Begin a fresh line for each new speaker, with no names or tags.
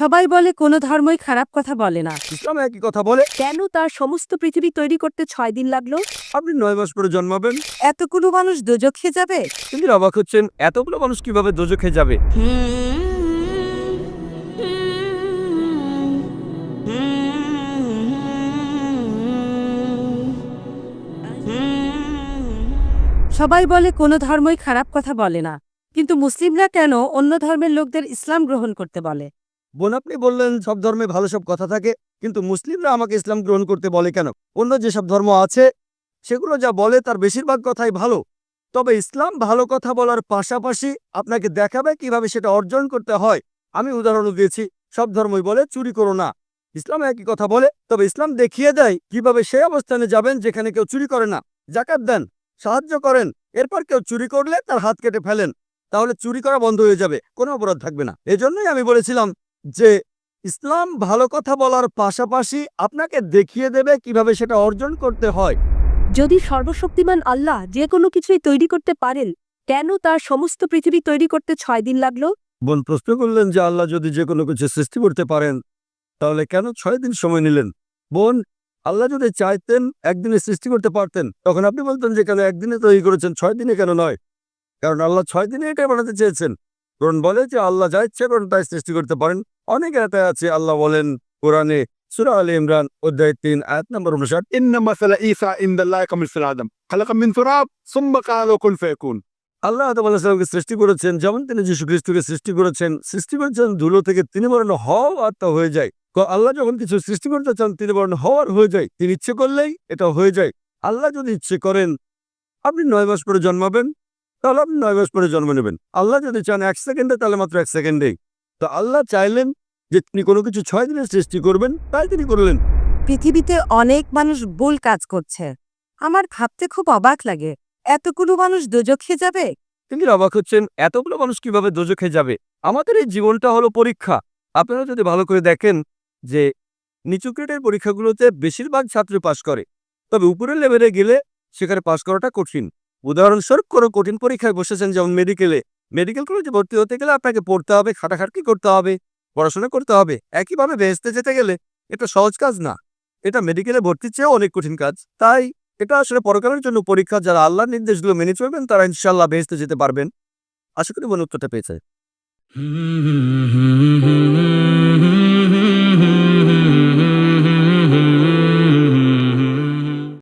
সবাই বলে কোনো ধর্মই খারাপ কথা বলে না,
ইসলাম একই কথা বলে।
কেন তার সমস্ত পৃথিবী তৈরি করতে 6 দিন লাগলো?
আপনি 9 মাস পরে জন্মাবেন,
এতগুলো মানুষ দোজখে যাবে?
তিনি অবাক হচ্ছেন এতগুলো মানুষ কিভাবে দোজখে যাবে।
সবাই বলে কোনো ধর্মই খারাপ কথা বলে না, কিন্তু মুসলিমরা কেন অন্য ধর্মের লোকদের ইসলাম গ্রহণ করতে বলে?
বোন, আপনি বললেন সব ধর্মে ভালো সব কথা থাকে, কিন্তু মুসলিমরা আমাকে ইসলাম গ্রহণ করতে বলে কেন? অন্য যেসব ধর্ম আছে সেগুলো যা বলে তার বেশিরভাগ কথাই ভালো, তবে ইসলাম ভালো কথা বলার পাশাপাশি আপনাকে দেখাবে কিভাবে সেটা অর্জন করতে হয়। আমি উদাহরণ দিয়েছি, সব ধর্মই বলে চুরি করো না, ইসলাম একই কথা বলে, তবে ইসলাম দেখিয়ে দেয় কিভাবে সেই অবস্থানে যাবেন যেখানে কেউ চুরি করে না। জাকাত দেন, সাহায্য করেন, এরপর কেউ চুরি করলে তার হাত কেটে ফেলেন, তাহলে চুরি করা বন্ধ হয়ে যাবে, কোনো অপরাধ থাকবে না। এজন্যই আমি বলেছিলাম যে ইসলাম ভালো কথা বলার পাশাপাশি আপনাকে দেখিয়ে দেবে কিভাবে সেটা অর্জন করতে হয়।
যদি সর্বশক্তিমান আল্লাহ যে কোনো কিছুই তৈরি করতে পারেন, কেন তার সমস্ত পৃথিবী তৈরি করতে 6 দিন লাগলো?
বোন প্রশ্ন করলেন যে আল্লাহ যদি যে কোনো কিছু সৃষ্টি করতে পারেন তাহলে কেন 6 দিন সময় নিলেন? বোন, আল্লাহ যদি চাইতেন একদিনে সৃষ্টি করতে পারতেন, তখন আপনি বলতেন যে কেন একদিনে তৈরি করেছেন, 6 দিনে কেন নয়? কারণ আল্লাহ 6 দিনে এটাই বানাতে চেয়েছেন। কোরআন বলে যে আল্লাহ যা ইচ্ছে করেন তাই সৃষ্টি করতে পারেন। অনেক আয়াতে আছে, আল্লাহ বলেন কোরআনে সূরা আলে ইমরান অধ্যায় 3 আয়াত নম্বর 59,
إن مثل عيسى عند الله كمثل آدم خلق من تراب ثم قال له كن فيكون।
আল্লাহ আদম আলাইহিস সালামকে সৃষ্টি করেছেন যেমন তিনি যীশু খ্রিস্টকে সৃষ্টি করেছেন ধুলো থেকে, তিনি বলেন হও আর তা হয়ে যায়। আল্লাহ যখন কিছু সৃষ্টি করতে চান তিনি বলেন হওয়ার হয়ে যায়, তিনি ইচ্ছে করলেই এটা হয়ে যায়। আল্লাহ যদি ইচ্ছে করেন আপনি 9 মাস পরে জন্মাবেন, তাহলে আপনি 9 মাস পরে জন্ম নেবেন। আল্লাহ যদি চান 1 সেকেন্ডে, তাহলে মাত্র 1 সেকেন্ডেই। তো আল্লাহ চাইলেন যে তিনি কোনো কিছু 6 দিনে সৃষ্টি করবেন, তাই তিনি করলেন।
পৃথিবীতে অনেক মানুষ ভুল কাজ করছে, আমার ভাবতে খুব অবাক লাগে, এতগুলো মানুষ দোজখে যাবে?
তিনি অবাক হচ্ছেন এতগুলো মানুষ কিভাবে দোজখে যাবে। আমাদের এই জীবনটা হলো পরীক্ষা। আপনারা যদি ভালো করে দেখেন যে নিচু গ্রেডের পরীক্ষাগুলোতে বেশিরভাগ ছাত্র পাশ করে, তবে উপরের লেভেলে গেলে সেখানে পাশ করাটা কঠিন। উদাহরণস্বরূপ কোনো কঠিন পরীক্ষায় বসেছেন, যেমন মেডিকেল কলেজে ভর্তি হতে গেলে আপনাকে পড়তে হবে, খাটাখাটনি করতে হবে, পড়াশোনা করতে হবে। একইভাবে বেহেশতে যেতে গেলে এটা সহজ কাজ না, এটা মেডিকেলে ভর্তির চেয়েও অনেক কঠিন কাজ। তাই এটা আসলে পরকালের জন্য পরীক্ষা। যারা আল্লাহর নির্দেশগুলো মেনে চলবেন তারা ইনশাআল্লাহ বেহেশতে যেতে পারবেন। আশা করি বোন উত্তরটা পেয়েছে।